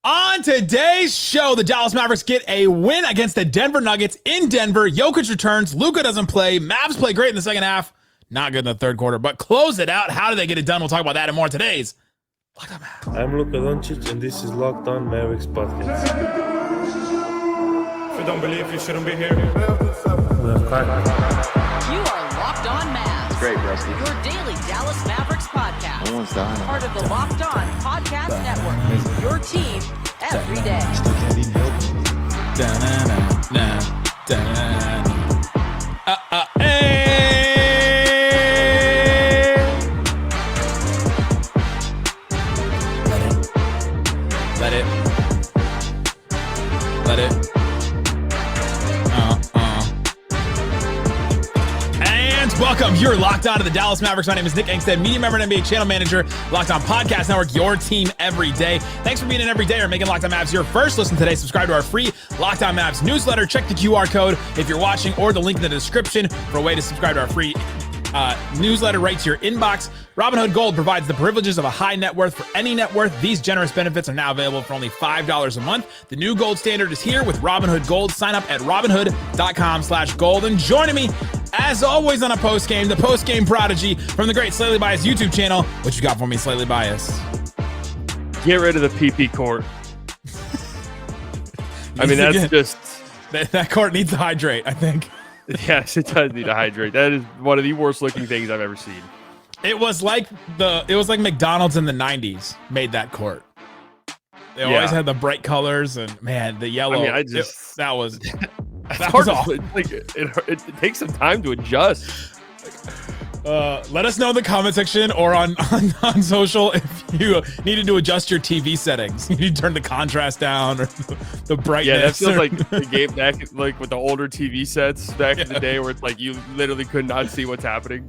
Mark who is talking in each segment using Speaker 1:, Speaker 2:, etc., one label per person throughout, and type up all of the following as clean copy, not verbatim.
Speaker 1: On today's show, the Dallas Mavericks get a win against the Denver Nuggets in Denver. Jokic returns. Luka doesn't play. Mavs play great in the second half. Not good in the third quarter, but close it out. How do they get it done? We'll talk about that and more today's Locked On Mavs.
Speaker 2: I'm Luka Doncic, and this is Locked On Mavericks podcast.
Speaker 3: If you don't believe, you shouldn't be here.
Speaker 2: We have Kyrie.
Speaker 4: You are Locked On Mavs.
Speaker 5: Great, Rusty.
Speaker 4: Your daily Dallas Mavericks podcast.
Speaker 5: Almost done.
Speaker 4: Part of the Locked On Podcast Network. Your team every day.
Speaker 1: Let it. And welcome. You're locked on to the Dallas Mavericks. My name is Nick Angstadt, media member and NBA channel manager, Locked On Podcast Network, your team every day. Thanks for being in every day or making Locked On Mavs your first listen today. Subscribe to our free Locked On Mavs newsletter. Check the QR code if you're watching or the link in the description for a way to subscribe to our free newsletter right to your inbox. Robinhood Gold provides the privileges of a high net worth for any net worth. These generous benefits are now available for only $5 a month. The new gold standard is here with Robinhood Gold. Sign up at robinhood.com/gold. And joining me, as always, on a post-game, the post-game prodigy from the great Slightly Biased YouTube channel. What you got for me, Slightly Biased?
Speaker 6: Get rid of the PP court. I mean, that's just...
Speaker 1: That court needs to hydrate, I think.
Speaker 6: Yes, it does need to hydrate. That is one of the worst looking things I've ever seen.
Speaker 1: It was like McDonald's in the 90s made that court. They always had the bright colors and man, the yellow.
Speaker 6: I mean,
Speaker 1: that was
Speaker 6: awful. It takes some time to adjust.
Speaker 1: Let us know in the comment section or on social if you needed to adjust your TV settings. You need to turn the contrast down or the brightness.
Speaker 6: Yeah, that feels like the game back, like with the older TV sets back in the day, where it's like you literally could not see what's happening.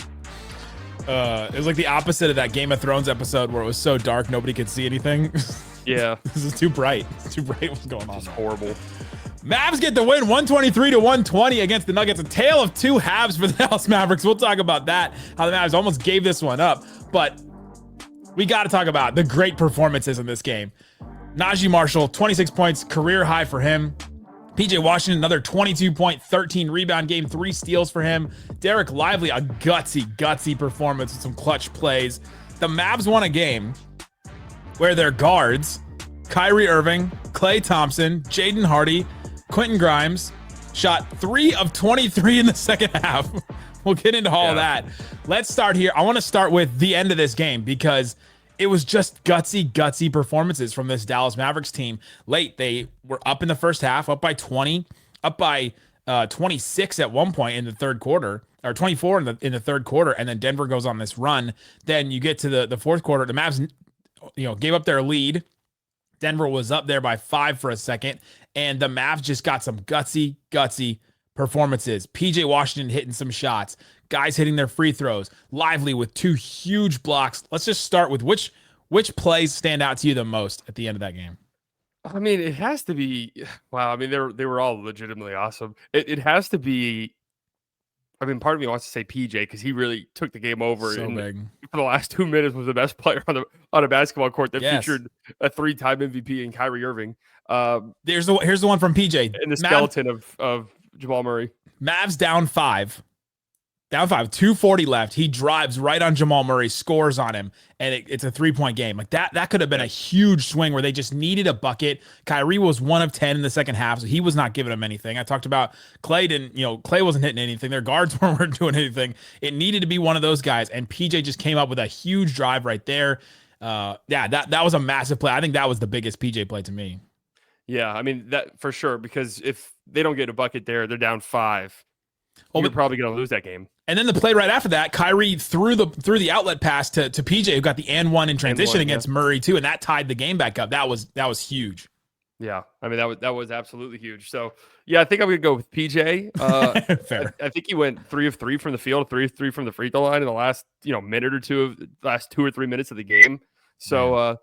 Speaker 1: It was like the opposite of that Game of Thrones episode where it was so dark nobody could see anything.
Speaker 6: Yeah,
Speaker 1: this is too bright. It's too bright. What's going on?
Speaker 6: It's horrible.
Speaker 1: Mavs get the win 123-120 against the Nuggets. A tale of two halves for the Dallas Mavericks. We'll talk about that, how the Mavs almost gave this one up. But we got to talk about the great performances in this game. Naji Marshall, 26 points, career high for him. PJ Washington, another 22-point, 13-rebound game, 3 steals for him. Dereck Lively, a gutsy performance with some clutch plays. The Mavs won a game where their guards, Kyrie Irving, Klay Thompson, Jaden Hardy, Quentin Grimes, shot 3 of 23 in the second half. We'll get into all of that. Let's start here. I want to start with the end of this game because it was just gutsy performances from this Dallas Mavericks team. Late, they were up in the first half, up by 20, up by 26 at one point in the third quarter, or 24 in the third quarter, and then Denver goes on this run. Then you get to the fourth quarter. The Mavs, gave up their lead. Denver was up there by 5 for a second, and the Mavs just got some gutsy performances. PJ Washington hitting some shots, guys hitting their free throws, Lively with 2 huge blocks. Let's just start with which plays stand out to you the most at the end of that game?
Speaker 6: I mean, it has to be. Wow. I mean, they were all legitimately awesome. It has to be. I mean, part of me wants to say PJ because he really took the game over.
Speaker 1: So big.
Speaker 6: For the last 2 minutes was the best player on a basketball court that featured a 3-time MVP in Kyrie Irving.
Speaker 1: Here's the one from PJ.
Speaker 6: And the skeleton of Jamal Murray.
Speaker 1: Mavs down 5. 2:40 left. He drives right on Jamal Murray, scores on him, and it's a 3-point game. Like that could have been a huge swing where they just needed a bucket. Kyrie was 1 of 10 in the second half, so he was not giving them anything. I talked about Klay Klay wasn't hitting anything. Their guards weren't doing anything. It needed to be one of those guys, and PJ just came up with a huge drive right there. That was a massive play. I think that was the biggest PJ play to me.
Speaker 6: Yeah, I mean that for sure, because if they don't get a bucket there, they're down 5. You're probably going to lose that game.
Speaker 1: And then the play right after that, Kyrie threw the outlet pass to PJ, who got the and one in transition against Murray too, and that tied the game back up. That was huge.
Speaker 6: Yeah, I mean that was absolutely huge. So yeah, I think I'm gonna go with PJ.
Speaker 1: Fair.
Speaker 6: I think he went 3 of 3 from the field, 3 of 3 from the free throw line in the last minute or two of the last 2 or 3 minutes of the game. So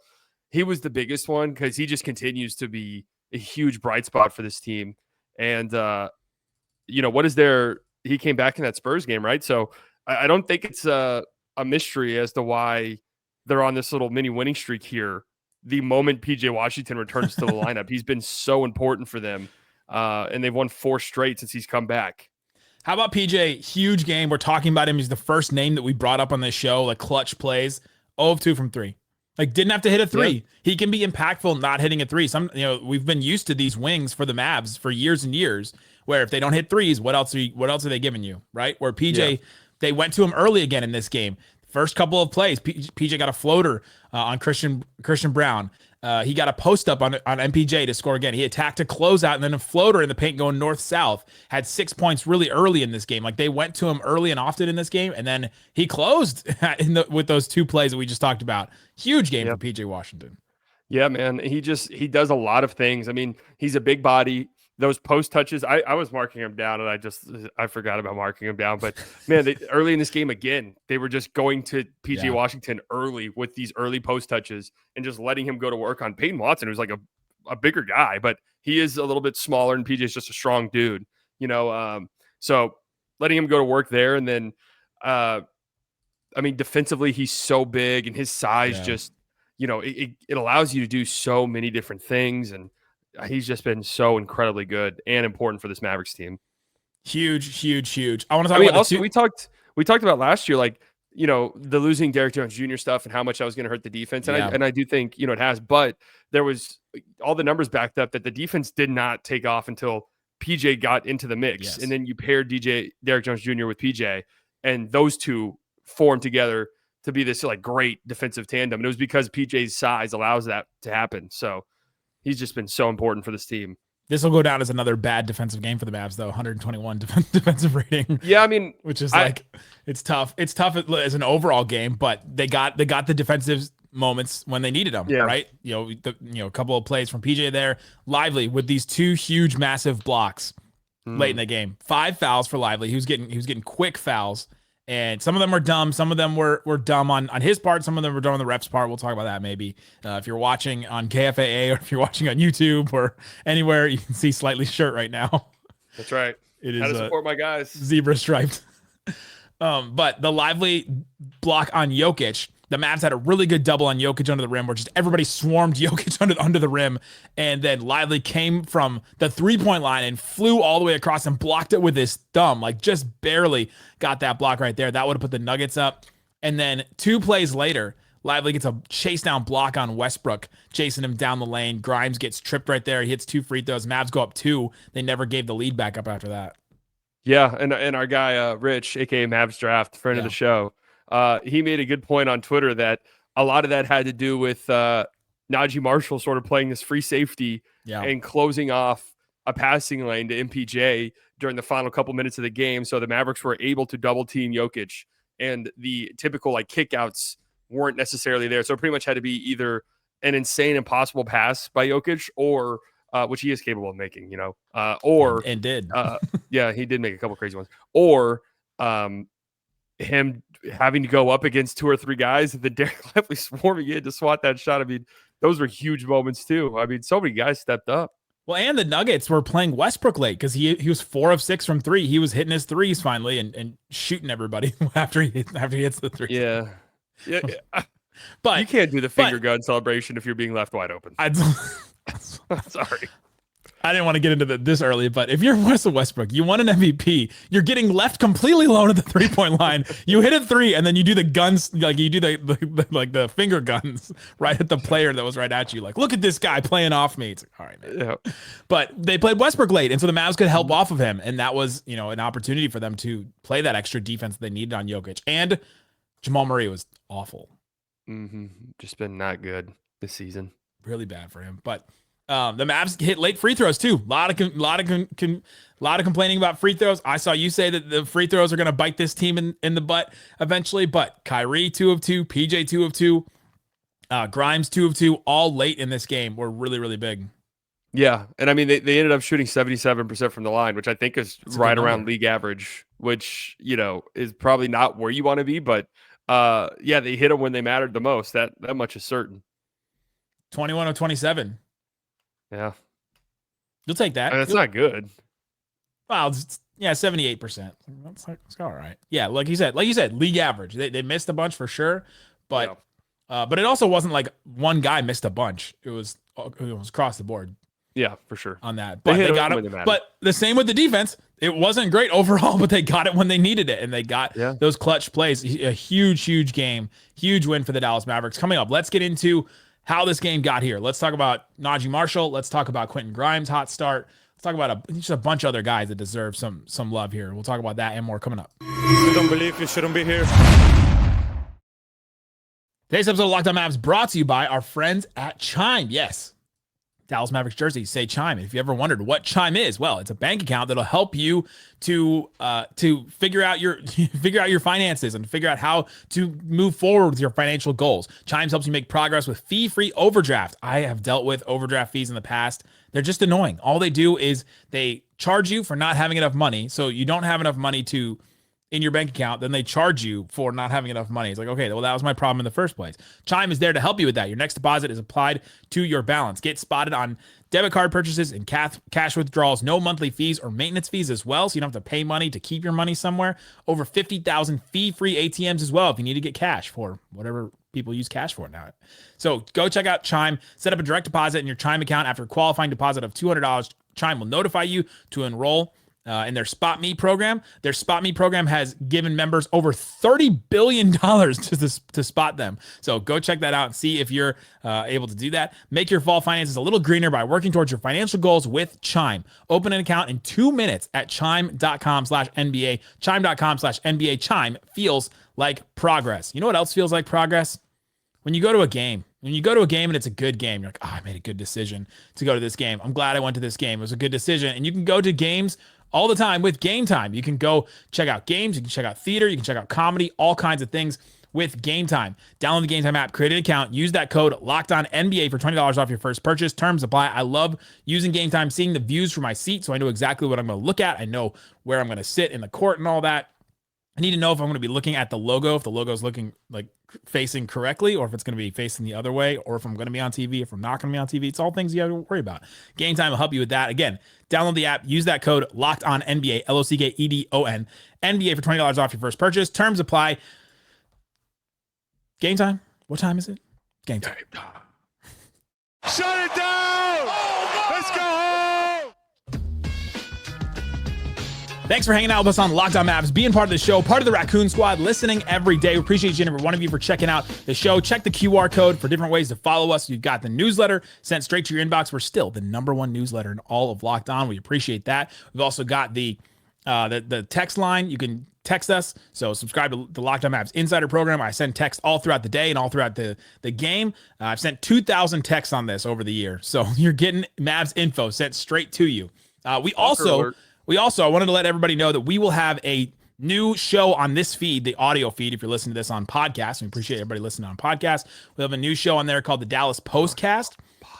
Speaker 6: he was the biggest one because he just continues to be a huge bright spot for this team. And what is there? He came back in that Spurs game, right? So I don't think it's a mystery as to why they're on this little mini winning streak here the moment PJ Washington returns to the lineup. He's been so important for them. And they've won 4 straight since he's come back.
Speaker 1: How about PJ? Huge game. We're talking about him. He's the first name that we brought up on this show, like clutch plays. 0 of 2 from 3. Like didn't have to hit a 3. Yeah. He can be impactful not hitting a 3. We've been used to these wings for the Mavs for years and years, where if they don't hit 3s, what else are they giving you, right? Where PJ, they went to him early again in this game. First couple of plays, PJ got a floater on Christian Brown. He got a post up on MPJ to score again. He attacked a closeout and then a floater in the paint going north-south. Had 6 points really early in this game. Like they went to him early and often in this game, and then he closed with those 2 plays that we just talked about. Huge game for PJ Washington.
Speaker 6: Yeah, man. He does a lot of things. I mean, he's a big body. Those post touches, I was marking him down, and I forgot about marking him down. But man, early in this game again, they were just going to PJ Washington early with these early post touches and just letting him go to work on Peyton Watson, who's like a bigger guy, but he is a little bit smaller, and PJ's just a strong dude, So letting him go to work there, and then, defensively, he's so big, and his size just, it allows you to do so many different things, and he's just been so incredibly good and important for this Mavericks team.
Speaker 1: Huge. I want to talk about
Speaker 6: also we talked about last year, like, the losing Derek Jones Jr. stuff and how much that was going to hurt the defense. And I do think, it has, but there was all the numbers backed up that the defense did not take off until PJ got into the mix.
Speaker 1: Yes.
Speaker 6: And then you paired Derek Jones Jr. with PJ, and those two formed together to be this like great defensive tandem. And it was because PJ's size allows that to happen. So he's just been so important for this team.
Speaker 1: This will go down as another bad defensive game for the Mavs, though. 121 defensive rating.
Speaker 6: Yeah, I mean,
Speaker 1: which is it's tough. It's tough as an overall game, but they got the defensive moments when they needed them, right? A couple of plays from PJ there. Lively with these 2 huge, massive blocks late in the game. 5 fouls for Lively. He was getting quick fouls. And some of them were dumb. Some of them were dumb on his part. Some of them were dumb on the ref's part. We'll talk about that maybe. If you're watching on KFAA or if you're watching on YouTube or anywhere, you can see Slightly's shirt right now.
Speaker 6: That's right.
Speaker 1: It is
Speaker 6: how to support my guys.
Speaker 1: Zebra striped. But the Lively block on Jokic, the Mavs had a really good double on Jokic under the rim where just everybody swarmed Jokic under the rim. And then Lively came from the 3-point line and flew all the way across and blocked it with his thumb. Like just barely got that block right there. That would have put the Nuggets up. And then 2 plays later, Lively gets a chase down block on Westbrook, chasing him down the lane. Grimes gets tripped right there. He hits 2 free throws. Mavs go up 2. They never gave the lead back up after that.
Speaker 6: Yeah, and our guy, Rich, a.k.a. Mavs Draft, friend of the show, he made a good point on Twitter that a lot of that had to do with Naji Marshall sort of playing this free safety and closing off a passing lane to MPJ during the final couple minutes of the game. So the Mavericks were able to double team Jokic, and the typical like kickouts weren't necessarily there. So it pretty much had to be either an insane, impossible pass by Jokic or which he is capable of making, and
Speaker 1: did.
Speaker 6: He did make a couple crazy ones, or him having to go up against 2 or 3 guys and then Dereck Lively swarming in to swat that shot. I mean, those were huge moments too. I mean, so many guys stepped up.
Speaker 1: Well, and the Nuggets were playing Westbrook late because he was 4 of 6 from 3. He was hitting his 3s finally and shooting everybody after he hits the 3.
Speaker 6: Yeah.
Speaker 1: But
Speaker 6: you can't do the finger gun celebration if you're being left wide open. Sorry.
Speaker 1: I didn't want to get into this early, but if you're Russell Westbrook, you won an MVP, you're getting left completely alone at the 3-point line. You hit a 3, and then you do the guns, like you do the finger guns right at the player that was right at you. Like, look at this guy playing off me. It's like, all right, man. Yeah. But they played Westbrook late, and so the Mavs could help off of him, and that was, an opportunity for them to play that extra defense that they needed on Jokic. And Jamal Murray was awful.
Speaker 6: Just been not good this season.
Speaker 1: Really bad for him, but. The Mavs hit late free throws too. A lot of complaining about free throws. I saw you say that the free throws are going to bite this team in the butt eventually. But Kyrie 2 of 2, PJ 2 of 2, Grimes 2 of 2, all late in this game were really, really big.
Speaker 6: Yeah, and I mean they ended up shooting 77% from the line, which I think is right around league average. Which is probably not where you want to be, but they hit them when they mattered the most. That much is certain.
Speaker 1: 21 of 27.
Speaker 6: Yeah.
Speaker 1: You'll take that.
Speaker 6: I mean, that's not good.
Speaker 1: Well, 78%. That's all right. Yeah, like you said, league average. They missed a bunch for sure, but But it also wasn't like one guy missed a bunch. It was across the board.
Speaker 6: Yeah, for sure.
Speaker 1: On that. But they got it. But the same with the defense. It wasn't great overall, but they got it when they needed it. And they got those clutch plays. A huge game. Huge win for the Dallas Mavericks. Coming up, let's get into how this game got here. Let's talk about Naji Marshall. Let's talk about Quentin Grimes' hot start. Let's talk about just a bunch of other guys that deserve some love here. We'll talk about that and more coming up.
Speaker 3: If you don't believe, you shouldn't be here.
Speaker 1: Today's episode of Locked On Mavs brought to you by our friends at Chime. Yes. Dallas Mavericks jerseys say Chime. If you ever wondered what Chime is, well, it's a bank account that'll help you to figure out your finances and figure out how to move forward with your financial goals. Chime helps you make progress with fee-free overdraft. I have dealt with overdraft fees in the past. They're just annoying. All they do is they charge you for not having enough money, so you don't have enough money in your bank account, then they charge you for not having enough money. It's like, okay, well, that was my problem in the first place. Chime is there to help you with that. Your next deposit is applied to your balance. Get spotted on debit card purchases and cash withdrawals. No monthly fees or maintenance fees as well, so you don't have to pay money to keep your money somewhere. Over 50,000 fee-free ATMs as well if you need to get cash for whatever people use cash for now. So go check out Chime. Set up a direct deposit in your Chime account after a qualifying deposit of $200. Chime will notify you to enroll in their Spot Me program. Their Spot Me program has given members over $30 billion to spot them. So go check that out and see if you're able to do that. Make your fall finances a little greener by working towards your financial goals with Chime. Open an account in 2 minutes at chime.com/NBA. Chime.com/NBA. Chime feels like progress. You know what else feels like progress? When you go to a game. When you go to a game and it's a good game, you're like, oh, I made a good decision to go to this game. I'm glad I went to this game. It was a good decision. And you can go to games all the time with Game Time. You can go check out games. You can check out theater. You can check out comedy, all kinds of things with Game Time. Download the Game Time app, create an account, use that code LOCKEDONNBA for $20 off your first purchase. Terms apply. I love using Game Time, seeing the views from my seat, so I know exactly what I'm going to look at. I know where I'm going to sit in the court and all that. I need to know if I'm going to be looking at the logo, if the logo is looking like facing correctly, or if it's going to be facing the other way, or if I'm going to be on TV, if I'm not going to be on TV. It's all things you have to worry about. Game Time will help you with that. Again, download the app, use that code LOCKEDONNBA, LOCKEDON, NBA for $20 off your first purchase. Terms apply. Game Time. What time is it? Game Time.
Speaker 3: Shut it down! Let's go home!
Speaker 1: Thanks for hanging out with us on Locked On Mavs, being part of the show, part of the Raccoon Squad, listening every day. We appreciate each and every one of you for checking out the show. Check the QR code for different ways to follow us. You've got the newsletter sent straight to your inbox. We're still the #1 newsletter in all of Locked On. We appreciate that. We've also got the text line. You can text us. So subscribe to the Locked On Mavs Insider program. I send text all throughout the day and all throughout the game. I've sent 2,000 texts on this over the year. So you're getting Mavs info sent straight to you. We also, I wanted to let everybody know that we will have a new show on this feed, the audio feed, if you're listening to this on podcast. We appreciate everybody listening on podcast. We have a new show on there called the Dallas Postcast.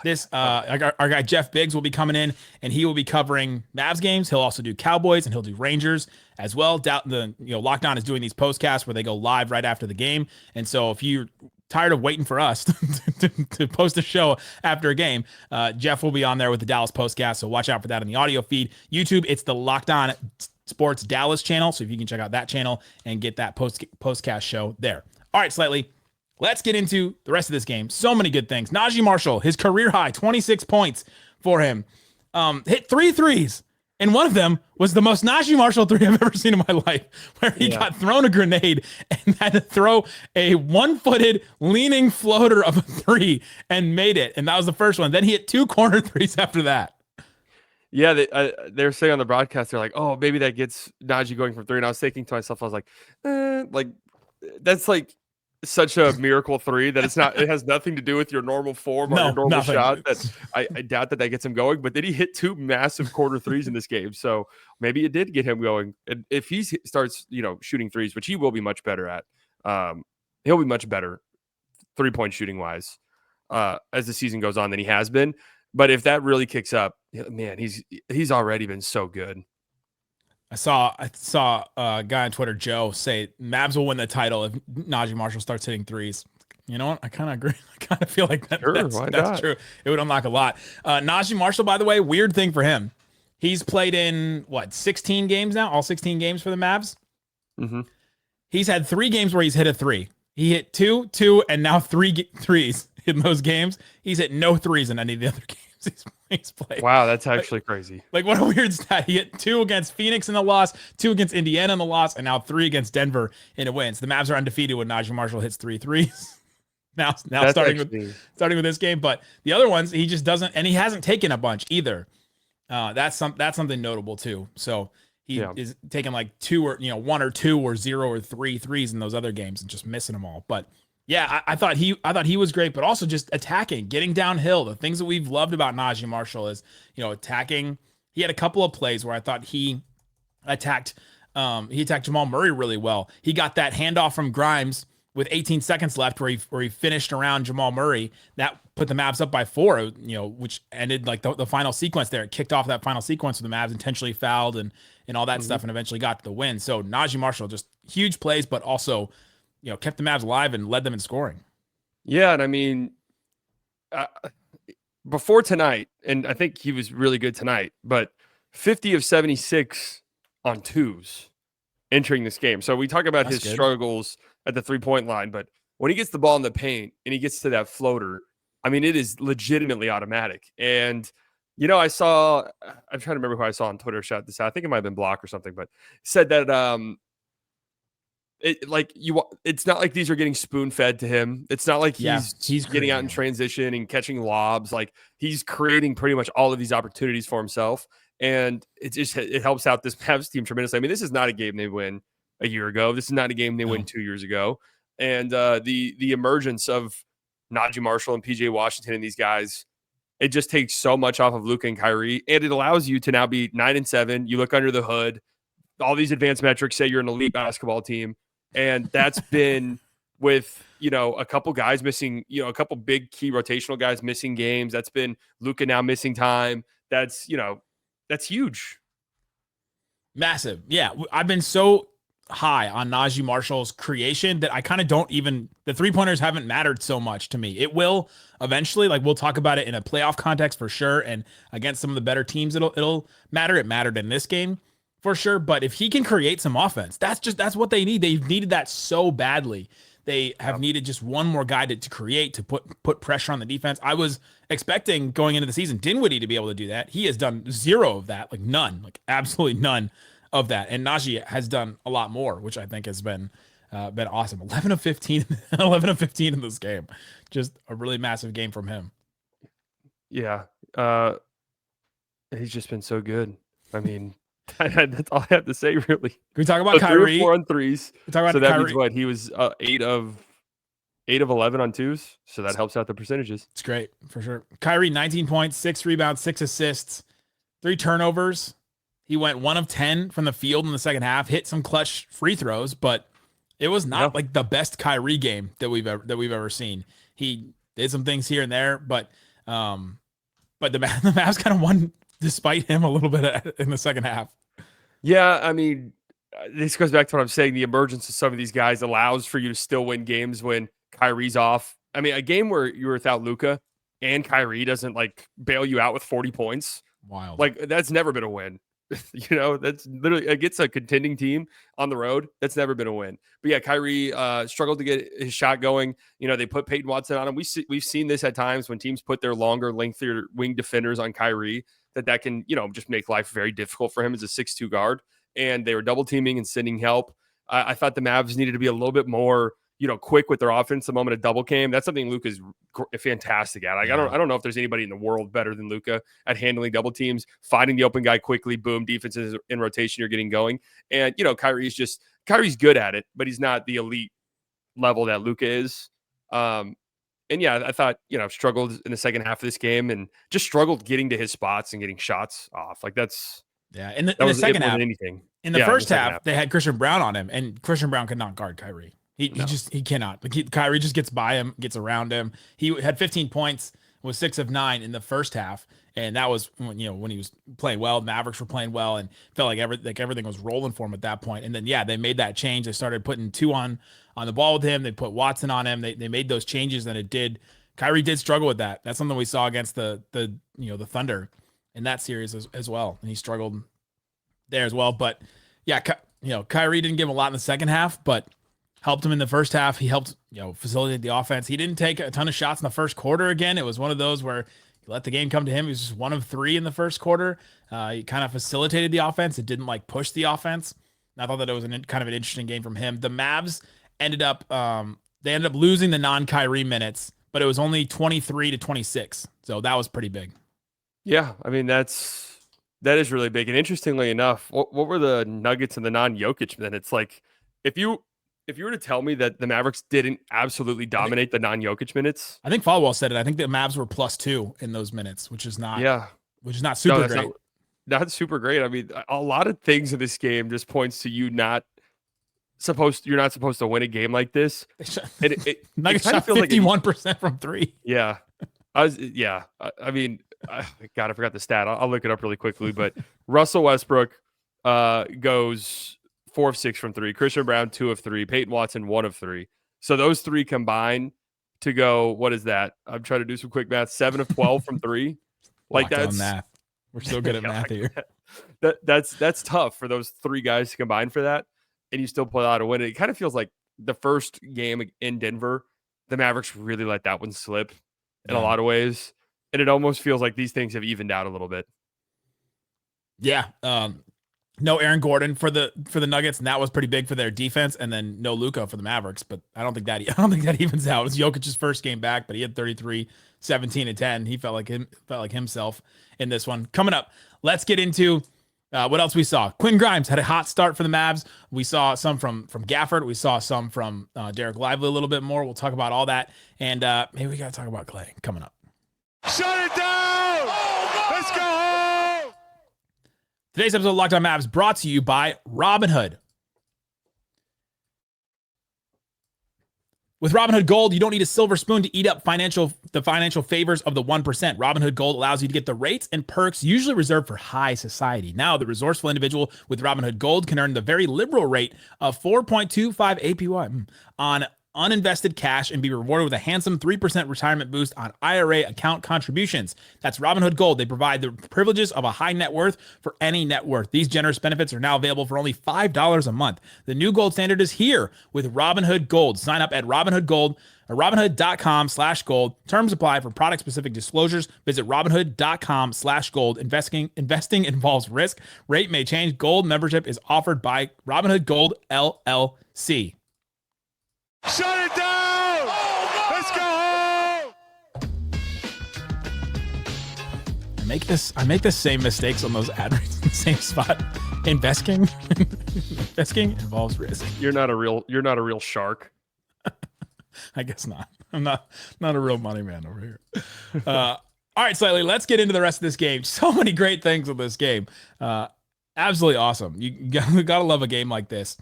Speaker 1: This our guy Jeff Biggs will be coming in, and he will be covering Mavs games. He'll also do Cowboys, and he'll do Rangers as well. Locked On is doing these postcasts where they go live right after the game. And so if you're tired of waiting for us to post a show after a game, Jeff will be on there with the Dallas Postcast. So watch out for that in the audio feed. YouTube, it's the Locked On Sports Dallas channel. So if you can check out that channel and get that postcast show there. All right, Slightly. Let's get into the rest of this game. So many good things. Naji Marshall, his career high, 26 points for him. Hit 3 threes. And one of them was the most Naji Marshall three I've ever seen in my life, where he got thrown a grenade and had to throw a one-footed leaning floater of a three and made it. And that was the first one. Then he hit 2 corner threes after that.
Speaker 6: Yeah, they were saying on the broadcast, they're like, oh, maybe that gets Naji going from 3. And I was thinking to myself, I was like, that's like such a miracle 3 that it has nothing to do with your normal form or your normal shot. That I doubt that gets him going. But then he hit 2 massive corner threes in this game, so maybe it did get him going. And if he starts, shooting threes, which he will be much better at, he'll be much better 3-point shooting wise as the season goes on than he has been. But if that really kicks up, man, he's already been so good.
Speaker 1: I saw a guy on Twitter, Joe, say Mavs will win the title if Naji Marshall starts hitting threes. You know what? I kind of agree. I kind of feel like that's true. It would unlock a lot. Naji Marshall, by the way, weird thing for him. He's played in 16 games now, all 16 games for the Mavs.
Speaker 6: Mm-hmm.
Speaker 1: He's had 3 games where he's hit a 3. He hit 2, 2, and now 3 threes in those games. He's hit no threes in any of the other games he's played.
Speaker 6: Wow, that's actually crazy.
Speaker 1: Like, what a weird stat. He hit 2 against Phoenix in the loss, 2 against Indiana in the loss, and now 3 against Denver in a win. So the Mavs are undefeated when Naji Marshall hits 3 threes. Now
Speaker 6: That's
Speaker 1: starting
Speaker 6: actually...
Speaker 1: with this game, but the other ones he just doesn't, and he hasn't taken a bunch either. That's something notable too. So he is taking like 2 or 1 or 2 or 0 or 3 threes in those other games and just missing them all. But yeah, I thought he was great, but also just attacking, getting downhill. The things that we've loved about Naji Marshall is attacking. He had a couple of plays where I thought he attacked Jamal Murray really well. He got that handoff from Grimes with 18 seconds left where he finished around Jamal Murray. That put the Mavs up by 4, which ended like the final sequence there. It kicked off that final sequence where the Mavs intentionally fouled and all that stuff and eventually got to the win. So Naji Marshall, just huge plays, but also, kept the Mavs alive and led them in scoring.
Speaker 6: Yeah, and I mean, before tonight, and I think he was really good tonight, but 50 of 76 on twos entering this game. So we talk about his struggles at the 3-point line, but when he gets the ball in the paint and he gets to that floater, I mean, it is legitimately automatic. And, I'm trying to remember who I saw on Twitter shout this out. I think it might have been Block or something, but said that it's not like these are getting spoon fed to him. It's not like he's getting out in transition and catching lobs. Like, he's creating pretty much all of these opportunities for himself. And it helps out this Mavs team tremendously. I mean, this is not a game they win a year ago. This is not a game they win 2 years ago. And the emergence of Naji Marshall and PJ Washington and these guys, it just takes so much off of Luka and Kyrie, and it allows you to now be 9-7. You look under the hood. All these advanced metrics say you're an elite basketball team, and that's been with a couple guys missing, a couple big key rotational guys missing games. That's been Luka now missing time. That's huge.
Speaker 1: Massive. Yeah, I've been so high on Naji Marshall's creation that I kind of don't even, the 3-pointers haven't mattered so much to me. It will eventually, like, we'll talk about it in a playoff context for sure, and against some of the better teams it'll matter. It mattered in this game for sure, but if he can create some offense, that's what they need. They've needed that so badly. They have needed just one more guy to create, to put pressure on the defense. I was expecting going into the season Dinwiddie to be able to do that. He has done 0 of that, like none, like absolutely none of that. And Naji has done a lot more, which I think has been awesome. 11 of 15 in this game. Just a really massive game from him.
Speaker 6: Yeah. He's just been so good. I mean, that's all I have to say, really. Can
Speaker 1: we talk about Kyrie?
Speaker 6: 3 or 4 on threes.
Speaker 1: Talk about
Speaker 6: so that
Speaker 1: Kyrie.
Speaker 6: means what? He was 8 of 11 on twos. So that helps out the percentages.
Speaker 1: It's great for sure. Kyrie, 19 points, 6 rebounds, 6 assists, 3 turnovers. He went 1 of 10 from the field in the second half, hit some clutch free throws, but it was not like the best Kyrie game that we've ever seen. He did some things here and there, but the Mavs kind of won despite him a little bit in the second half.
Speaker 6: Yeah, I mean, this goes back to what I'm saying. The emergence of some of these guys allows for you to still win games when Kyrie's off. I mean, a game where you're without Luka and Kyrie doesn't like bail you out with 40 points.
Speaker 1: Wild. Like,
Speaker 6: that's never been a win. That's literally against a contending team on the road. That's never been a win. But yeah, Kyrie struggled to get his shot going. They put Peyton Watson on him. We've seen this at times when teams put their longer, lengthier wing defenders on Kyrie, that can, just make life very difficult for him as a 6'2" guard. And they were double teaming and sending help. I thought the Mavs needed to be a little bit more, quick with their offense the moment a double came. That's something Luka's fantastic at. Like, I don't know if there's anybody in the world better than Luka at handling double teams, finding the open guy quickly, boom, defense is in rotation, you're getting going. And, Kyrie's good at it, but he's not the elite level that Luka is. And yeah, I thought, struggled in the second half of this game and just struggled getting to his spots and getting shots off. Like, that's,
Speaker 1: yeah. In the second half,
Speaker 6: anything.
Speaker 1: In the first half, they had Christian Brown on him, and Christian Brown could not guard Kyrie. He cannot. Like, Kyrie just gets by him, gets around him. He had 15 points, was 6 of 9 in the first half, and that was when he was playing well. The Mavericks were playing well, and felt like everything was rolling for him at that point. And then they made that change. They started putting 2 on the ball with him. They put Watson on him. They made those changes, and it did. Kyrie did struggle with that. That's something we saw against the Thunder in that series as well, and he struggled there as well. But yeah, Kyrie didn't give him a lot in the second half, but helped him in the first half. He helped, facilitate the offense. He didn't take a ton of shots in the first quarter again. It was one of those where he let the game come to him. He was just 1 of 3 in the first quarter. He kind of facilitated the offense. It didn't push the offense. And I thought that it was kind of an interesting game from him. The Mavs ended up losing the non-Kyrie minutes, but it was only 23-26. So that was pretty big.
Speaker 6: Yeah, I mean that is really big. And interestingly enough, what were the Nuggets and the non-Jokic minutes? Like, if you were to tell me that the Mavericks didn't absolutely dominate the non-Jokic minutes,
Speaker 1: I think Falwell said it. I think the Mavs were +2 in those minutes, which is not super great.
Speaker 6: Not super great. I mean, a lot of things in this game just points to you're not supposed to win a game like this.
Speaker 1: Nuggets shot 51% from 3.
Speaker 6: Yeah. I mean, God, I forgot the stat. I'll look it up really quickly. But Russell Westbrook goes 4 of 6 from 3. Christian Brown 2 of 3. Peyton Watson 1 of 3. So those 3 combine to go. What is that? I'm trying to do some quick math. 7 of 12 from 3.
Speaker 1: That's math. We're so good at math here.
Speaker 6: That's tough for those 3 guys to combine for that, and you still pull out a win. It kind of feels like the first game in Denver, the Mavericks really let that one slip in a lot of ways. And it almost feels like these things have evened out a little bit.
Speaker 1: Yeah. No Aaron Gordon for the Nuggets, and that was pretty big for their defense. And then no Luka for the Mavericks, but I don't think that evens out. It was Jokic's first game back, but he had 33, 17, and 10. He felt like himself in this one. Coming up, let's get into what else we saw. Quentin Grimes had a hot start for the Mavs. We saw some from Gafford. We saw some from Dereck Lively a little bit more. We'll talk about all that, and maybe we got to talk about Klay coming up.
Speaker 3: Shut it down! Let's go home!
Speaker 1: Today's episode of Locked On Mavs brought to you by Robinhood. With Robinhood Gold, you don't need a silver spoon to eat up the financial favors of the 1%. Robinhood Gold allows you to get the rates and perks usually reserved for high society. Now, the resourceful individual with Robinhood Gold can earn the very liberal rate of 4.25 APY on uninvested cash and be rewarded with a handsome 3% retirement boost on IRA account contributions. That's Robinhood Gold. They provide the privileges of a high net worth for any net worth. These generous benefits are now available for only $5 a month. The new gold standard is here with Robinhood Gold. Sign up at Robinhood Gold or Robinhood.com/gold. Terms apply for product-specific disclosures. Visit Robinhood.com/gold. Investing involves risk. Rate may change. Gold membership is offered by Robinhood Gold LLC.
Speaker 3: Shut it down! Let's go home!
Speaker 1: I make the same mistakes on those ad reads in the same spot. Investing involves risk.
Speaker 6: You're not a real shark.
Speaker 1: I guess not. I'm not a real money man over here. All right, Slightly, let's get into the rest of this game. So many great things with this game. Absolutely awesome. You gotta love a game like this.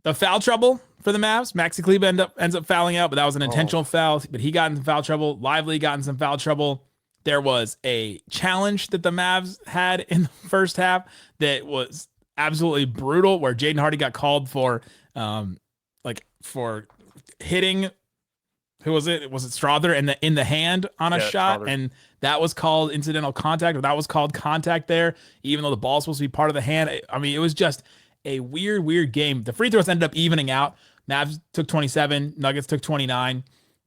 Speaker 1: The foul trouble for the Mavs, Maxi Kleber ends up fouling out, but that was an intentional foul. But he got in foul trouble. Lively got in some foul trouble. There was a challenge that the Mavs had in the first half that was absolutely brutal, where Jaden Hardy got called for hitting. Who was it? Was it Strother in the hand on a shot? Strother. And that was called incidental contact, or that was called contact there, even though the ball's supposed to be part of the hand. I mean, it was just a weird game. The free throws ended up evening out. Mavs took 27, Nuggets took 29.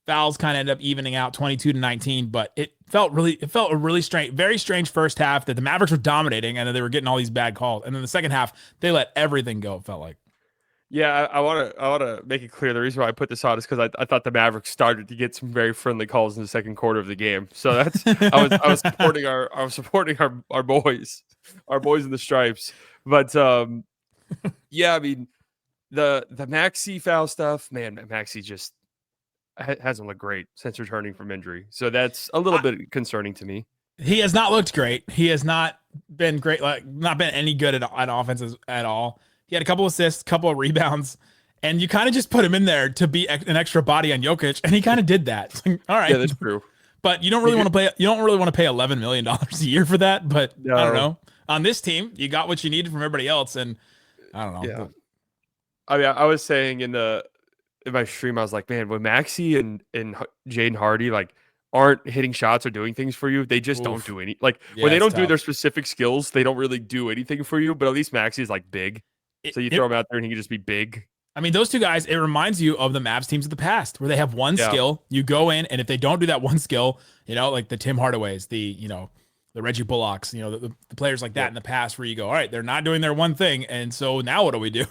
Speaker 1: Fouls kind of ended up evening out 22-19, but it felt a really strange, very strange first half that the Mavericks were dominating and then they were getting all these bad calls. And then the second half, they let everything go, it felt like.
Speaker 6: Yeah, I want to make it clear. The reason why I put this on is because I thought the Mavericks started to get some very friendly calls in the second quarter of the game. So that's I was supporting our boys in the stripes. But yeah, I mean the Maxi foul stuff, man. Maxi just hasn't looked great since returning from injury, so that's a little bit concerning to me.
Speaker 1: He has not looked great. He has not been great, not been any good at offenses at all. He had a couple assists, couple of rebounds, and you kind of just put him in there to be an extra body on Jokic, and he kind of did that. It's like, all right,
Speaker 6: yeah, that's true.
Speaker 1: But you don't really want to play. You don't really want to pay $11 million a year for that. But no. I don't know. On this team, you got what you needed from everybody else, and I don't know.
Speaker 6: Yeah. I mean, I was saying in my stream, I was like, man, when Maxi and Jaden Hardy aren't hitting shots or doing things for you, they just don't do any. When they don't do their specific skills, they don't really do anything for you. But at least Maxi is big. So you throw him out there and he can just be big.
Speaker 1: I mean, those two guys, it reminds you of the Mavs teams of the past where they have one skill. You go in, and if they don't do that one skill, like the Tim Hardaways, the Reggie Bullocks, the players like that in the past where you go, all right, they're not doing their one thing. And so now what do we do?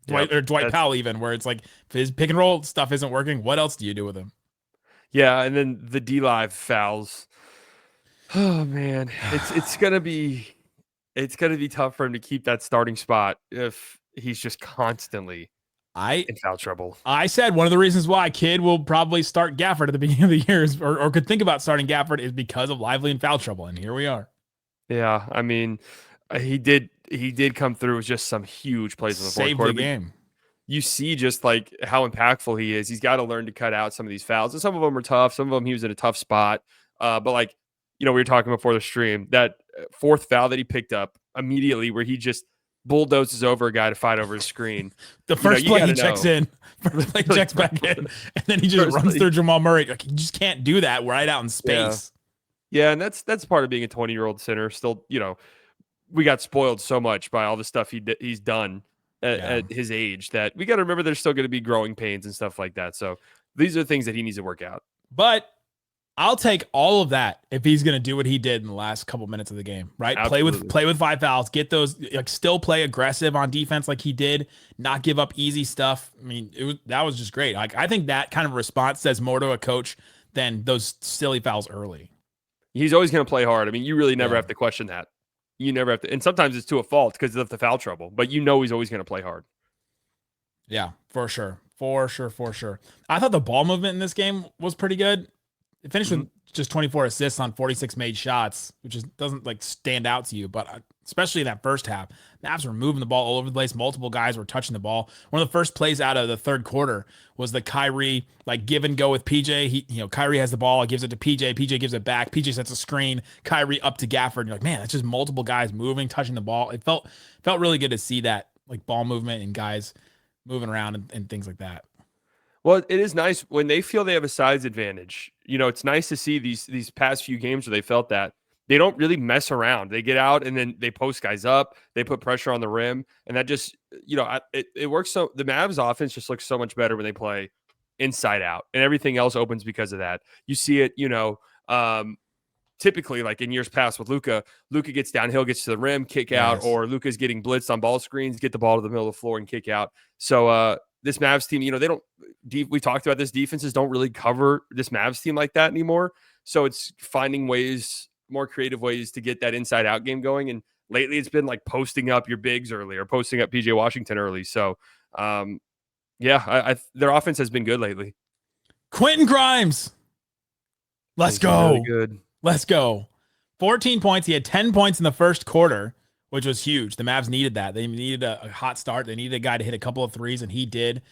Speaker 1: Dwight Powell even, where it's like, if his pick and roll stuff isn't working, what else do you do with him?
Speaker 6: Yeah, and then the D-Live fouls. Oh, man. It's going to be tough for him to keep that starting spot if he's just constantly in foul trouble.
Speaker 1: I said one of the reasons why Kidd will probably start Gafford at the beginning of the year or could think about starting Gafford is because of Lively and foul trouble, and here we are.
Speaker 6: Yeah, I mean, he did come through with just some huge plays in the fourth quarter.
Speaker 1: Saved the game.
Speaker 6: You see just like how impactful he is. He's got to learn to cut out some of these fouls, and some of them are tough. Some of them he was in a tough spot. But like, we were talking before the stream, that fourth foul that he picked up immediately where he just bulldozes over a guy to fight over his screen.
Speaker 1: The first play he checks in, first play checks back in, and then he just runs through Jamal Murray. Like, you just can't do that right out in space.
Speaker 6: Yeah, and that's part of being a 20-year-old center. Still, we got spoiled so much by all the stuff he's done at his age that we got to remember there's still going to be growing pains and stuff like that. So these are things that he needs to work out.
Speaker 1: But I'll take all of that if he's going to do what he did in the last couple minutes of the game, right?
Speaker 6: Absolutely.
Speaker 1: Play with 5 fouls, get those, still play aggressive on defense like he did, not give up easy stuff. I mean, that was just great. Like, I think that kind of response says more to a coach than those silly fouls early.
Speaker 6: He's always going to play hard. I mean, you really never have to question that. You never have to, and sometimes it's to a fault because of the foul trouble, but he's always going to play hard.
Speaker 1: Yeah, for sure. For sure. I thought the ball movement in this game was pretty good. It finished with just 24 assists on 46 made shots, which doesn't like stand out to you, but especially in that first half, Mavs were moving the ball all over the place. Multiple guys were touching the ball. One of the first plays out of the third quarter was the Kyrie like give and go with PJ. Kyrie has the ball, gives it to PJ. PJ gives it back. PJ sets a screen. Kyrie up to Gafford. And you're like, man, that's just multiple guys moving, touching the ball. It felt really good to see that like ball movement and guys moving around and things like that.
Speaker 6: Well, it is nice when they feel they have a size advantage. It's nice to see these past few games where they felt that they don't really mess around. They get out and then they post guys up. They put pressure on the rim, and that just it works. So the Mavs offense just looks so much better when they play inside out, and everything else opens because of that. You see it, typically like in years past with Luka gets downhill, gets to the rim, kick out, or Luka's getting blitzed on ball screens, get the ball to the middle of the floor and kick out. So this Mavs team, they don't. We talked about this. Defenses don't really cover this Mavs team like that anymore. So it's finding more creative ways to get that inside out game going. And lately, it's been like posting up your bigs early or posting up PJ Washington early. So, their offense has been good lately.
Speaker 1: Quentin Grimes, let's go.
Speaker 6: Really good.
Speaker 1: Let's go. 14 points. He had 10 points in the first quarter, which was huge. The Mavs needed that. They needed a hot start. They needed a guy to hit a couple of threes, and he did.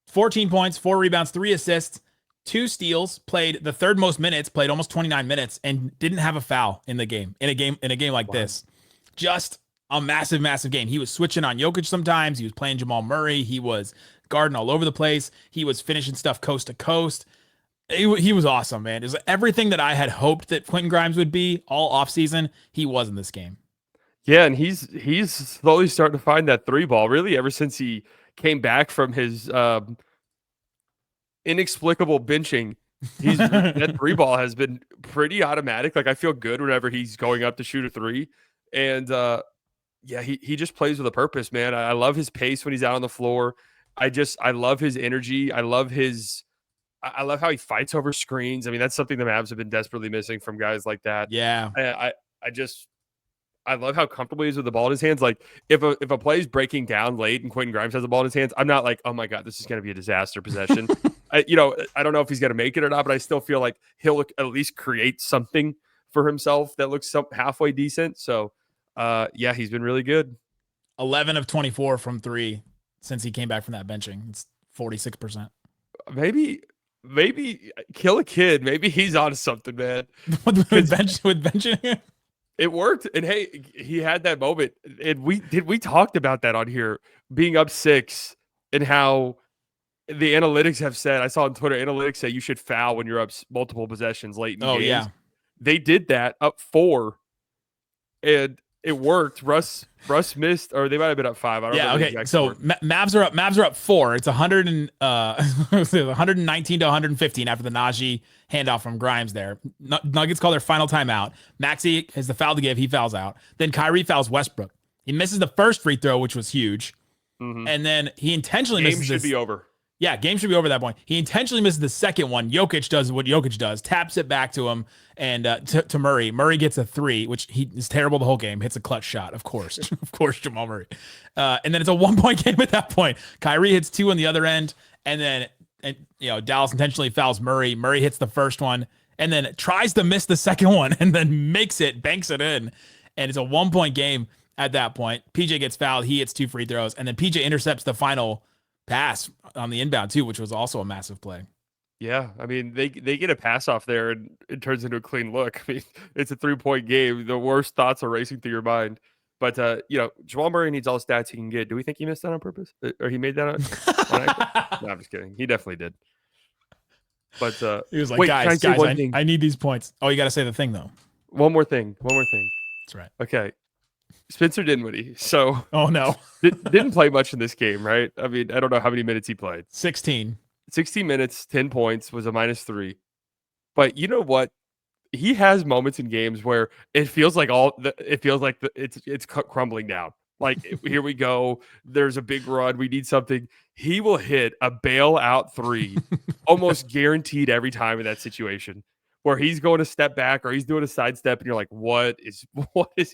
Speaker 1: 14 points, 4 rebounds, 3 assists, 2 steals, played the third most minutes, played almost 29 minutes, and didn't have a foul in the game. In a game like this. Just a massive, massive game. He was switching on Jokic sometimes. He was playing Jamal Murray. He was guarding all over the place. He was finishing stuff coast to coast. He was awesome, man. It was everything that I had hoped that Quentin Grimes would be all offseason. He was in this game.
Speaker 6: Yeah, and he's slowly starting to find that 3 ball, really, ever since he came back from his inexplicable benching. That 3 ball has been pretty automatic. Like, I feel good whenever he's going up to shoot a 3. And he just plays with a purpose, man. I love his pace when he's out on the floor. I love his energy. I love how he fights over screens. I mean, that's something the Mavs have been desperately missing from guys like that.
Speaker 1: Yeah.
Speaker 6: I love how comfortable he is with the ball in his hands. Like, if a play is breaking down late and Quentin Grimes has the ball in his hands, I'm not like, oh my God, this is going to be a disaster possession. I don't know if he's going to make it or not, but I still feel like he'll at least create something for himself that looks halfway decent. So, he's been really good.
Speaker 1: 11 of 24 from 3 since he came back from that benching. It's 46%.
Speaker 6: Maybe kill a kid. Maybe he's onto something, man.
Speaker 1: with benching him?
Speaker 6: It worked. And hey, he had that moment. And we talked about that on here, being up 6 and how the analytics have said, I saw on Twitter, analytics say you should foul when you're up multiple possessions late in games. Yeah. They did that up 4. And it worked. Russ missed, or they might have been up 5. I don't know.
Speaker 1: Okay. So Mavs are up 4. It's 119 to 115 after the Naji handoff from Grimes there. Nuggets call their final timeout. Maxey has the foul to give. He fouls out. Then Kyrie fouls Westbrook. He misses the first free throw, which was huge.
Speaker 6: Mm-hmm.
Speaker 1: And then he intentionally misses
Speaker 6: Game should be over.
Speaker 1: Yeah, game should be over at that point. He intentionally misses the second one. Jokic does what Jokic does, taps it back to him and to Murray. Murray gets a 3, which he is terrible the whole game. Hits a clutch shot, of course. Of course, Jamal Murray. And then it's a 1-point game at that point. Kyrie hits 2 on the other end, and then Dallas intentionally fouls Murray. Murray hits the first one, and then tries to miss the second one, and then banks it in. And it's a 1-point game at that point. PJ gets fouled. He hits 2 free throws, and then PJ intercepts the final pass on the inbound too, which was also a massive play.
Speaker 6: Yeah, I mean they get a pass off there and it turns into a clean look. I mean, it's a 3-point game. The worst thoughts are racing through your mind. But Jamal Murray needs all the stats he can get. Do we think he missed that on purpose, or he made that on No, I'm just kidding. He definitely did. But
Speaker 1: he was like, guys, I need these points. Oh, you got to say the thing though.
Speaker 6: One more thing.
Speaker 1: That's right.
Speaker 6: Okay. Spencer Dinwiddie. So,
Speaker 1: oh no,
Speaker 6: didn't play much in this game, right? I mean, I don't know how many minutes he played.
Speaker 1: 16
Speaker 6: minutes, 10 points, was a -3. But you know what? He has moments in games where it feels like it's crumbling down. Like, here we go. There's a big run. We need something. He will hit a bailout 3, almost guaranteed every time in that situation, where he's going to step back or he's doing a sidestep, and you're like, what is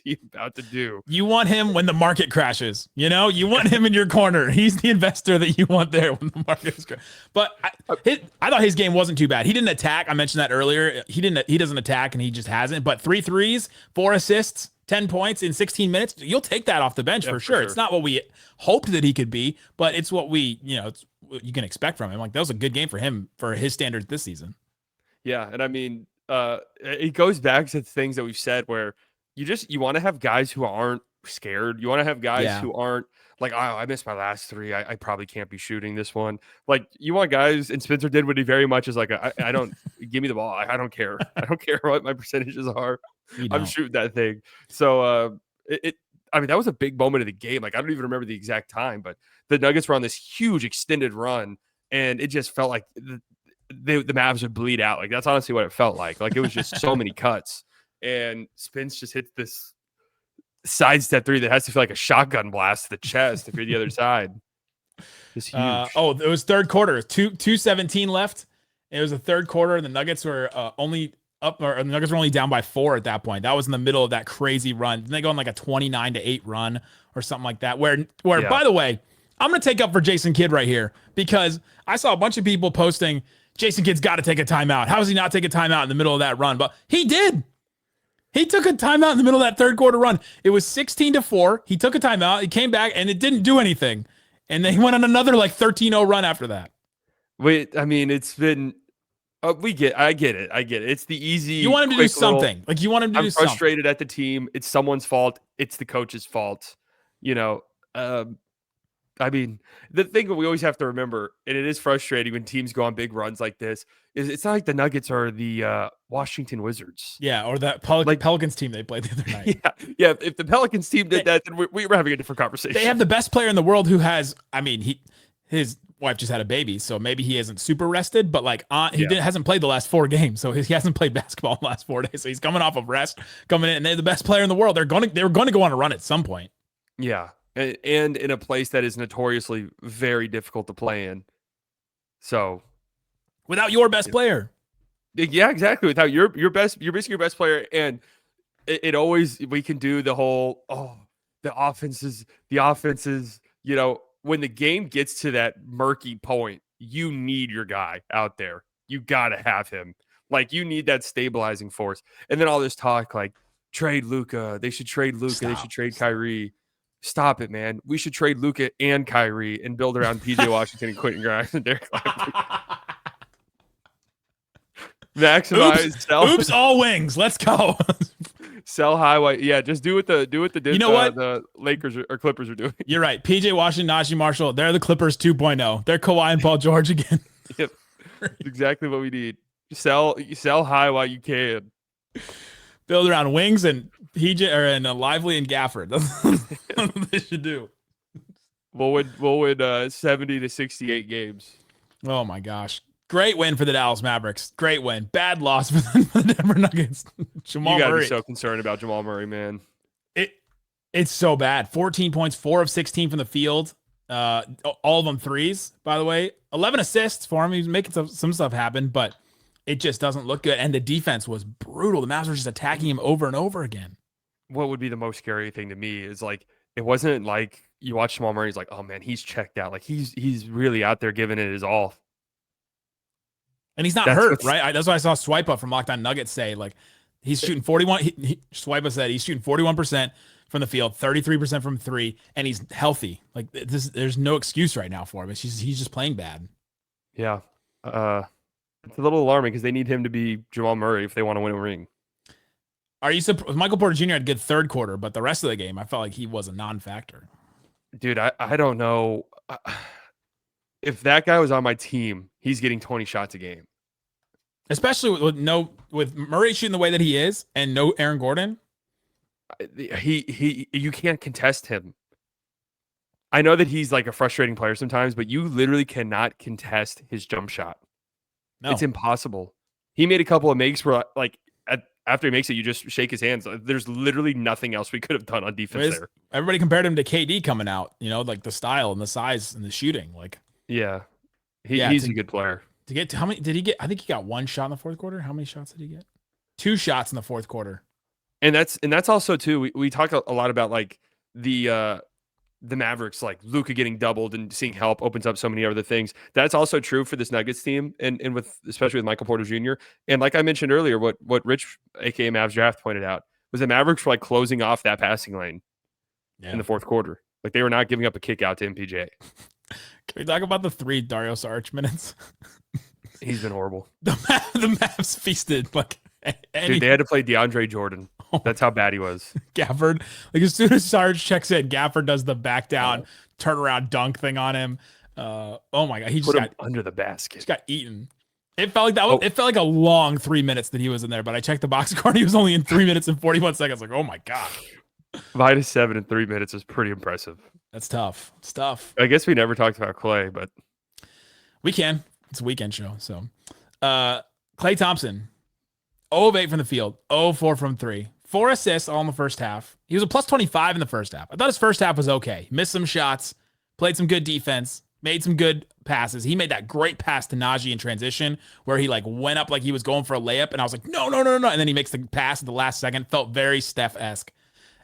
Speaker 6: he about to do?
Speaker 1: You want him when the market crashes. You want him in your corner. He's the investor that you want there when the market is crashing. But I thought his game wasn't too bad. He didn't attack. I mentioned that earlier. He doesn't attack, and he just hasn't. But 3 threes, 4 assists, 10 points in 16 minutes. You'll take that off the bench for sure. It's not what we hoped that he could be, but it's what it's what you can expect from him. Like, that was a good game for him for his standards this season.
Speaker 6: Yeah, and I mean, it goes back to things that we've said where you want to have guys who aren't scared. You want to have guys who aren't like, oh, I missed my last 3. I probably can't be shooting this one. Like, you want guys, and Spencer Dinwiddie very much is like, I don't give me the ball. I don't care. I don't care what my percentages are. I'm shooting that thing. So I mean, that was a big moment of the game. Like, I don't even remember the exact time, but the Nuggets were on this huge extended run, and it just felt like the Mavs would bleed out. Like, that's honestly what it felt like. Like, it was just so many cuts, and Spence just hits this sidestep 3 that has to feel like a shotgun blast to the chest if you're the other side. It's huge.
Speaker 1: It was third quarter. 2:17 left. It was the third quarter, and the Nuggets were only down by 4 at that point. That was in the middle of that crazy run. Didn't they go on like a 29-8 run or something like that? Where by the way, I'm going to take up for Jason Kidd right here, because I saw a bunch of people posting, Jason Kidd's got to take a timeout. How does he not take a timeout in the middle of that run? But he did. He took a timeout in the middle of that third quarter run. It was 16-4. He took a timeout. He came back, and it didn't do anything. And they went on another like 13-0 run after that.
Speaker 6: Wait, I mean, it's been I get it. It's the easy.
Speaker 1: You want him to do something. Like, you want him to do something.
Speaker 6: I'm frustrated at the team. It's someone's fault. It's the coach's fault. I mean, the thing that we always have to remember, and it is frustrating when teams go on big runs like this, is it's not like the Nuggets are the Washington Wizards.
Speaker 1: Yeah, or that Pelicans team they played the other night.
Speaker 6: Yeah. If the Pelicans team did that, then we were having a different conversation.
Speaker 1: They have the best player in the world who has, I mean, his wife just had a baby, so maybe he isn't super rested, but like hasn't played the last 4 games, so he hasn't played basketball in the last 4 days. So he's coming off of rest, coming in, and they're the best player in the world. They were going to go on a run at some point.
Speaker 6: Yeah. And in a place that is notoriously very difficult to play in. So,
Speaker 1: without your best player.
Speaker 6: Yeah, exactly. Without you're basically your best player. And it always, we can do the whole, the offenses, when the game gets to that murky point, you need your guy out there. You got to have him. Like, you need that stabilizing force. And then all this talk, like, trade Luka. They should trade Luka. They should trade Kyrie. Stop it, man. We should trade Luka and Kyrie and build around PJ Washington and Quentin Grimes and Dereck Lively. Maximize.
Speaker 1: Oops, all wings. Let's go.
Speaker 6: Sell high. Yeah, just do what the
Speaker 1: what
Speaker 6: the Lakers or Clippers are doing.
Speaker 1: You're right. PJ Washington, Naji Marshall. They're the Clippers 2.0. They're Kawhi and Paul George again.
Speaker 6: Yep. That's exactly what we need. Sell high while you can.
Speaker 1: Build around wings and PJ or and Lively and Gafford. That's what they should do.
Speaker 6: We'll win 70 to 68 games.
Speaker 1: Oh my gosh. Great win for the Dallas Mavericks. Great win. Bad loss for the Denver Nuggets. Jamal
Speaker 6: You got to
Speaker 1: Murray.
Speaker 6: be so concerned about Jamal Murray, man.
Speaker 1: It's so bad. 14 points, 4 of 16 from the field. All of them threes, by the way. 11 assists for him. He's making some stuff happen, but it just doesn't look good. And the defense was brutal. The Mavs were just attacking him over and over again.
Speaker 6: What would be the most scary thing to me is like, it wasn't like you watch Jamal Murray, he's like, oh man, he's checked out. Like he's really out there giving it his all.
Speaker 1: And he's not hurt, right? That's what I saw Swipe Up from Locked On Nuggets say. Like, he's shooting 41. Swipe Up said he's shooting 41% from the field, 33% from three, and he's healthy. Like, there's no excuse right now for him. He's just playing bad.
Speaker 6: Yeah. It's a little alarming because they need him to be Jamal Murray if they want to win a ring.
Speaker 1: Are you surprised? Michael Porter Jr. had a good third quarter, but the rest of the game, I felt like he was a non-factor.
Speaker 6: Dude, I don't know. If that guy was on my team, he's getting 20 shots a game.
Speaker 1: Especially with Murray shooting the way that he is and no Aaron Gordon.
Speaker 6: You can't contest him. I know that he's like a frustrating player sometimes, but you literally cannot contest his jump shot.
Speaker 1: No.
Speaker 6: It's impossible. He made a couple of makes where like after he makes it, you just shake his hands. There's literally nothing else we could have done on defense there.
Speaker 1: Everybody compared him to KD coming out, like the style and the size and the shooting. Like,
Speaker 6: yeah, he's a good player.
Speaker 1: To get to how many did he get? I think he got one shot in the fourth quarter. How many shots did he get? 2 shots in the fourth quarter.
Speaker 6: And that's also too. We talk a lot about like the Mavericks, like Luka getting doubled and seeing help opens up so many other things. That's also true for this Nuggets team, and with especially with Michael Porter Jr. And like I mentioned earlier, what Rich, aka Mavs Draft, pointed out was the Mavericks were like closing off that passing lane in the fourth quarter. Like they were not giving up a kick out to MPJ.
Speaker 1: Can we talk about the 3 Dario Saric minutes?
Speaker 6: He's been horrible.
Speaker 1: The Mavs feasted. Like,
Speaker 6: dude, they had to play DeAndre Jordan. That's how bad he was.
Speaker 1: Gafford, like as soon as Sarge checks in, Gafford does the back down, turn around dunk thing on him. Oh my god, he just got
Speaker 6: under the basket.
Speaker 1: Just got eaten. It felt like that. It felt like a long 3 minutes that he was in there, but I checked the box score and he was only in 3 minutes and 41 seconds. Like, oh my god,
Speaker 6: -7 in 3 minutes is pretty impressive.
Speaker 1: That's tough. It's tough.
Speaker 6: I guess we never talked about Klay, but
Speaker 1: we can. It's a weekend show, so Klay Thompson, 0 of 8 from the field, 0 of 4 from 3. 4 assists all in the first half. He was a plus 25 in the first half. I thought his first half was okay. Missed some shots, played some good defense, made some good passes. He made that great pass to Naji in transition where he like went up like he was going for a layup, and I was like, no. And then he makes the pass at the last second. Felt very Steph-esque.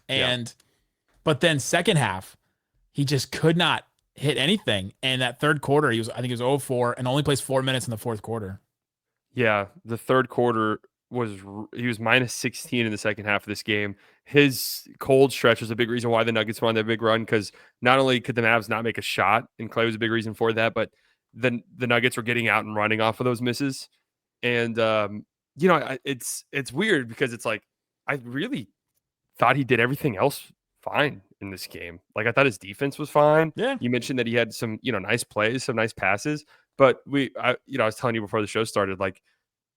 Speaker 1: But then second half, he just could not hit anything. And that third quarter, I think he was 0 4 and only plays 4 minutes in the fourth quarter.
Speaker 6: Yeah, the third quarter he was -16 in the second half of this game. His cold stretch was a big reason why the Nuggets won their big run, because not only could the Mavs not make a shot, and Klay was a big reason for that, but the Nuggets were getting out and running off of those misses. And it's weird because it's like I really thought he did everything else fine in this game. Like I thought his defense was fine.
Speaker 1: Yeah.
Speaker 6: You mentioned that he had some nice plays, some nice passes, but I was telling you before the show started, like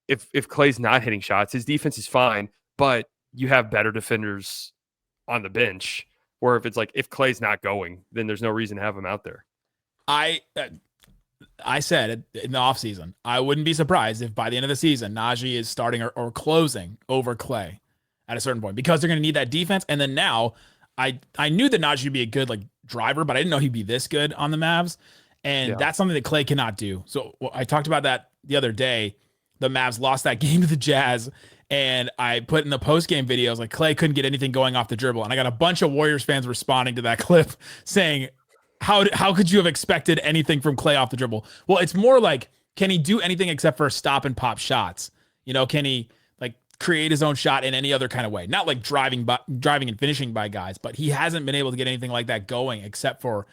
Speaker 6: if Klay's not hitting shots, his defense is fine, but you have better defenders on the bench. Or if it's like if Klay's not going, then there's no reason to have him out there.
Speaker 1: I said in the offseason, I wouldn't be surprised if by the end of the season, Naji is starting or closing over Klay at a certain point, because they're going to need that defense. And then now I knew that Naji would be a good like driver, but I didn't know he'd be this good on the Mavs. And that's something that Klay cannot do. So I talked about that the other day. The Mavs lost that game to the Jazz, and I put in the post-game videos like Klay couldn't get anything going off the dribble. And I got a bunch of Warriors fans responding to that clip saying, how could you have expected anything from Klay off the dribble? Well, it's more like, can he do anything except for stop and pop shots? Can he like create his own shot in any other kind of way? Not like driving and finishing by guys, but he hasn't been able to get anything like that going except for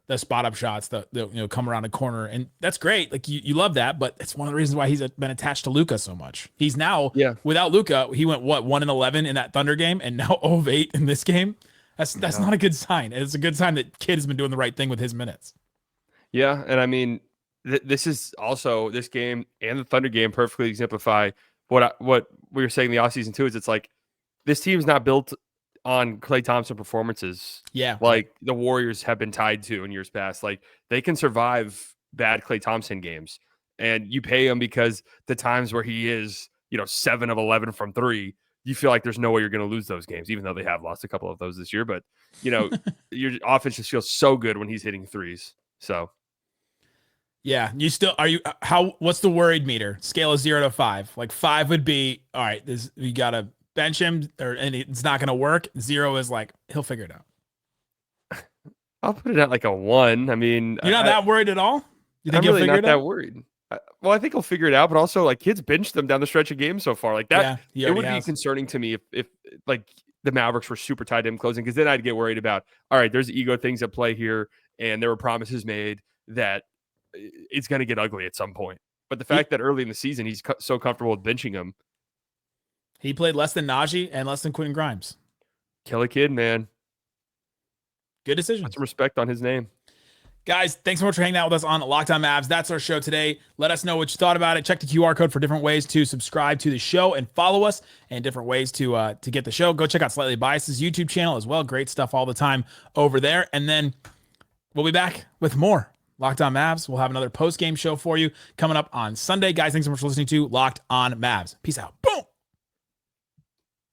Speaker 1: the spot up shots that come around a corner. And that's great. Like you love that, but it's one of the reasons why he's been attached to Luka so much. He's now without Luka, he went 1-11 in that Thunder game and now 0 of 8 in this game. That's not a good sign. It's a good sign that Kid has been doing the right thing with his minutes.
Speaker 6: Yeah. And I mean, this is also this game and the Thunder game perfectly exemplify what we were saying in the offseason too, is it's like this team's not built on Klay Thompson performances.
Speaker 1: Yeah.
Speaker 6: Like the Warriors have been tied to in years past. Like they can survive bad Klay Thompson games, and you pay him because the times where he is, 7 of 11 from 3, you feel like there's no way you're going to lose those games, even though they have lost a couple of those this year. But, your offense just feels so good when he's hitting threes. So,
Speaker 1: yeah, what's the worried meter? Scale of 0 to 5. Like 5 would be, all right, you got to bench him and it's not going to work. 0 is like, he'll figure it out.
Speaker 6: I'll put it at like a 1. I mean,
Speaker 1: you're not that worried at all? You think
Speaker 6: I'm
Speaker 1: he'll
Speaker 6: really
Speaker 1: figure
Speaker 6: not
Speaker 1: it
Speaker 6: that
Speaker 1: out?
Speaker 6: worried. Well, I think he'll figure it out, but also like kids benched them down the stretch of games so far. Like that,
Speaker 1: Yeah,
Speaker 6: it would be concerning to me if like the Mavericks were super tied to him closing, because then I'd get worried about, all right, there's ego things at play here, and there were promises made that it's going to get ugly at some point. But the fact that early in the season he's so comfortable with benching him.
Speaker 1: He played less than Naji and less than Quentin Grimes.
Speaker 6: Kill a kid, man.
Speaker 1: Good decision.
Speaker 6: Put some respect on his name.
Speaker 1: Guys, thanks so much for hanging out with us on Locked On Mavs. That's our show today. Let us know what you thought about it. Check the QR code for different ways to subscribe to the show and follow us, and different ways to get the show. Go check out Slightly Biased's YouTube channel as well. Great stuff all the time over there. And then we'll be back with more Locked On Mavs. We'll have another post-game show for you coming up on Sunday. Guys, thanks so much for listening to Locked On Mavs. Peace out. Boom.